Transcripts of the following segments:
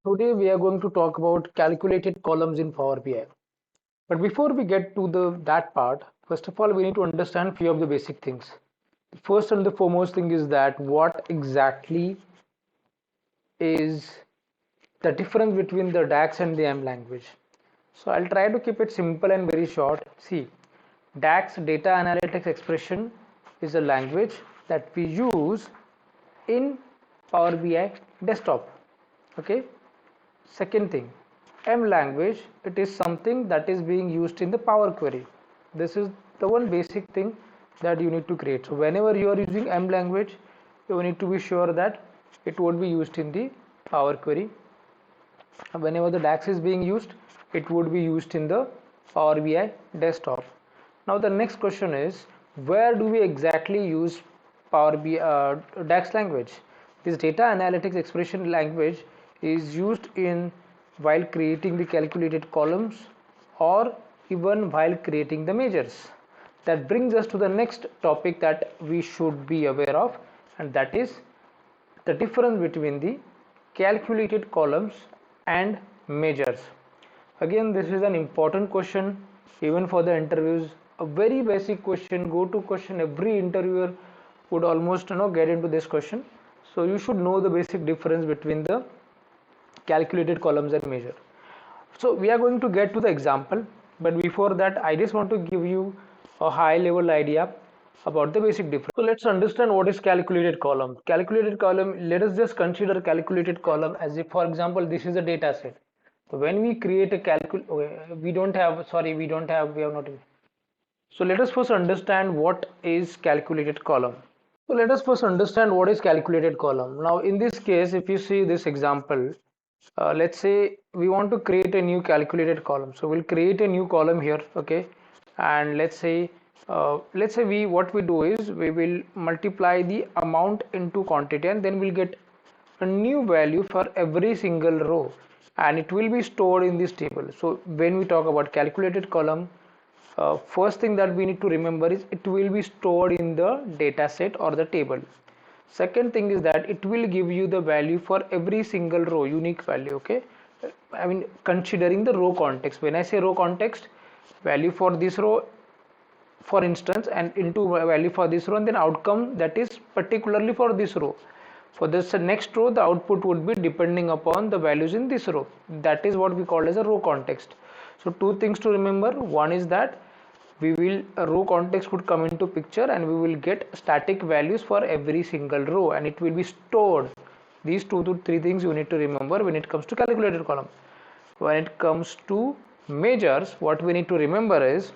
Today we are going to talk about calculated columns in Power BI. But before we get to that part, first of all, we need to understand few of the basic things. The first and the foremost thing is that what exactly is the difference between the DAX and the M language. So I'll try to keep it simple and very short. See, DAX data analytics expression is a language that we use in Power BI desktop. Okay. Second thing, M language, it is something that is being used in the Power Query. This is the one basic thing that you need to create. So whenever you are using M language, you need to be sure that it would be used in the Power Query. Whenever the DAX is being used, it would be used in the Power BI desktop. Now the next question is, where do we exactly use Power BI DAX language? This data analytics expression language is used in while creating the calculated columns or even while creating the measures. That brings us to the next topic that we should be aware of, and that is the difference between the calculated columns and measures. Again, this is an important question even for the interviews, a very basic question, go to question. Every interviewer would almost get into this question, so you should know the basic difference between the calculated columns and measure. So we are going to get to the example, but before that I just want to give you a high level idea about the basic difference. So let's understand what is calculated column. Calculated column, let us just consider calculated column as if, for example, this is a data set. So when we create a we don't have, sorry, we have not. So let us first understand what is calculated column. So let us first understand what is calculated column. Now in this case, if you see this example, let's say we want to create a new calculated column. So we'll create a new column here, okay? And let's say we what we do is we will multiply the amount into quantity, and then we'll get a new value for every single row, and it will be stored in this table. So when we talk about calculated column, first thing that we need to remember is it will be stored in the data set or the table. Second thing is that it will give you the value for every single row, unique value. Okay, I mean, considering the row context. When I say row context, value for this row, for instance, and into value for this row, and then outcome that is particularly for this row. For this next row, the output would be depending upon the values in this row. That is what we call as a row context. So two things to remember. One is that we will a row context would come into picture, and we will get static values for every single row, and it will be stored. These two to three things you need to remember when it comes to calculated column. When it comes to measures, what we need to remember is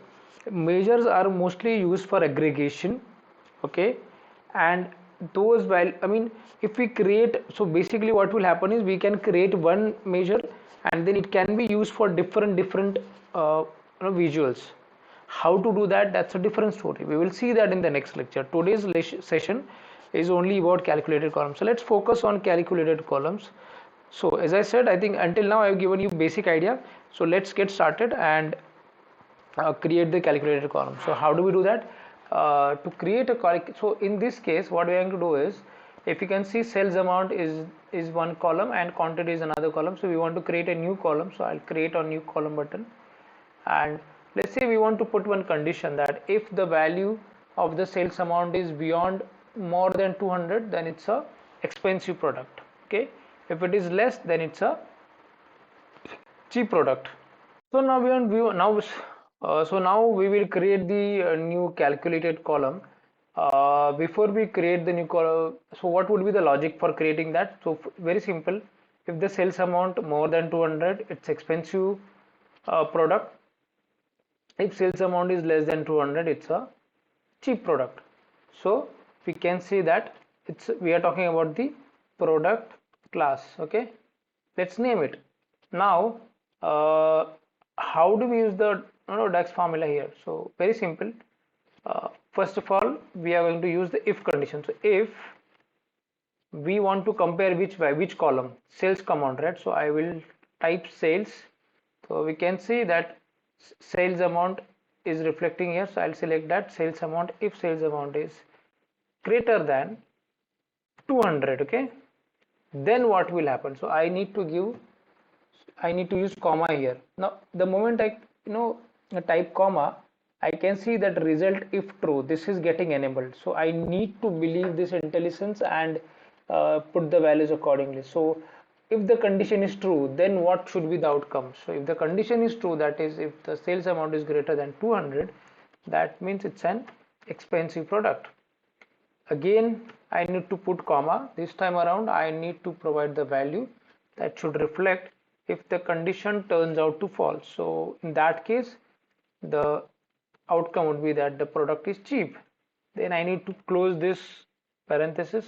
measures are mostly used for aggregation. Okay, and those value, I mean, if we create, so basically what will happen is we can create one measure, and then it can be used for different visuals. How to do that, that's a different story. We will see that in the next lecture. Today's session is only about calculated columns, so let's focus on calculated columns. So as I said, I think until now I've given you basic idea, so let's get started and create the calculated column. So how do we do that? To create a so in this case what we are going to do is, if you can see, sales amount is one column and quantity is another column. So we want to create a new column, so I'll create a new column button, and let's say we want to put one condition that if the value of the sales amount is beyond more than 200, then it's a expensive product. Okay, if it is less, then it's a cheap product. So now we on view now. So now we will create the new calculated column. Before we create the new column, so what would be the logic for creating that? So very simple. If the sales amount more than 200, it's expensive product. If sales amount is less than 200, it's a cheap product. So we can see that we are talking about the product class. Okay, let's name it. Now how do we use the DAX formula here? So very simple. First of all, we are going to use the if condition. So if we want to compare which column, sales amount, right? So I will type sales. So we can see that sales amount is reflecting here, so I'll select that sales amount if sales amount is greater than 200. Okay, then what will happen? So I need to use comma here. Now the moment I type comma, I can see that result if true, this is getting enabled. So I need to believe this intelligence and put the values accordingly. So if the condition is true, then what should be the outcome? So if the condition is true, that is if the sales amount is greater than 200, that means it's an expensive product. Again, I need to put comma. This time around I need to provide the value that should reflect if the condition turns out to false. So in that case, the outcome would be that the product is cheap. Then I need to close this parenthesis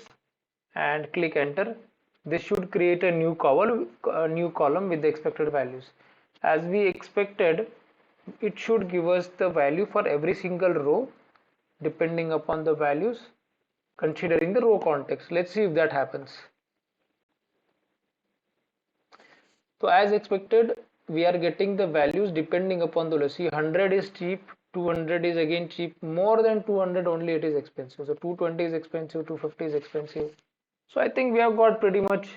and click enter. This should create a new column with the expected values. As we expected, it should give us the value for every single row depending upon the values considering the row context. Let's see if that happens. So as expected, we are getting the values depending upon the, see, 100 is cheap, 200 is again cheap, more than 200 only it is expensive. So 220 is expensive, 250 is expensive. So I think we have got pretty much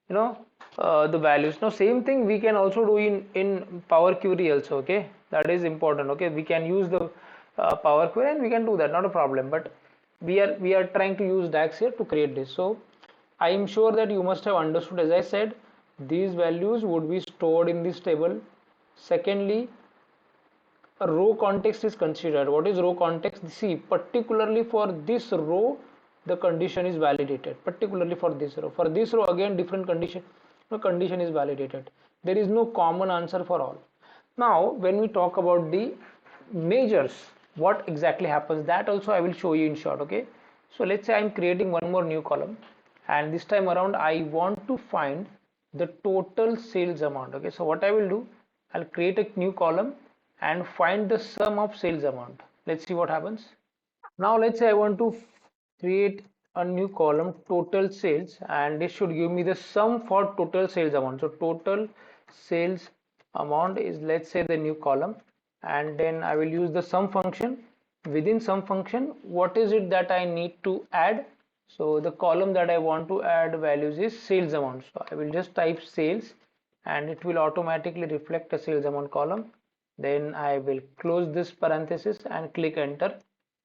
the values. Now same thing we can also do in Power Query also. Okay, that is important. Okay, we can use the Power Query and we can do that, not a problem. But we are trying to use DAX here to create this. So I am sure that you must have understood. As I said, these values would be stored in this table. Secondly, a row context is considered. What is row context? See, particularly for this row, the condition is validated. Particularly for this row. For this row, again, different condition. No condition is validated. There is no common answer for all. Now, when we talk about the measures, what exactly happens? That also I will show you in short. Okay. So let's say I'm creating one more new column, and this time around I want to find the total sales amount. Okay. So what I will do, I'll create a new column and find the sum of sales amount. Let's see what happens. Now let's say I want to create a new column total sales, and this should give me the sum for total sales amount. So total sales amount is, let's say, the new column, and then I will use the sum function. Within sum function, what is it that I need to add? So the column that I want to add values is sales amount. So I will just type sales and it will automatically reflect a sales amount column. Then I will close this parenthesis and click enter.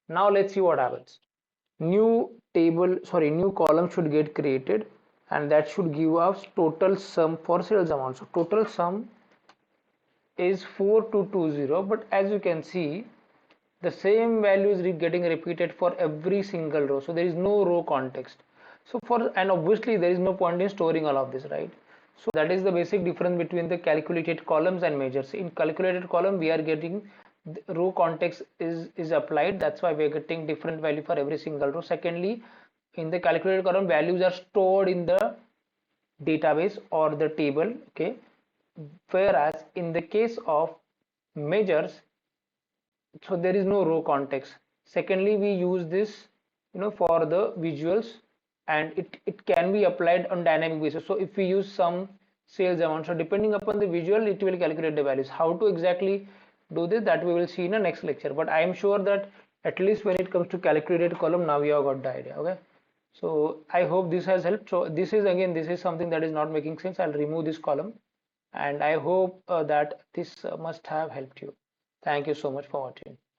Now let's see what happens. New column should get created, and that should give us total sum for sales amount. So total sum is 4220, but as you can see, the same value is getting repeated for every single row. So there is no row context. And obviously there is no point in storing all of this, right? So that is the basic difference between the calculated columns and measures. In calculated column, we are getting the row context is applied. That's why we are getting different value for every single row. Secondly, in the calculated column, values are stored in the database or the table. Okay, whereas in the case of measures, so there is no row context. Secondly, we use this for the visuals, and it can be applied on dynamic basis. So if we use some sales amount, so depending upon the visual, it will calculate the values. How to exactly do this, that we will see in the next lecture, but I am sure that at least when it comes to calculated column, now you have got the idea. Okay, so I hope this has helped. So this is something that is not making sense. I'll remove this column, and I hope that this must have helped you. Thank you so much for watching.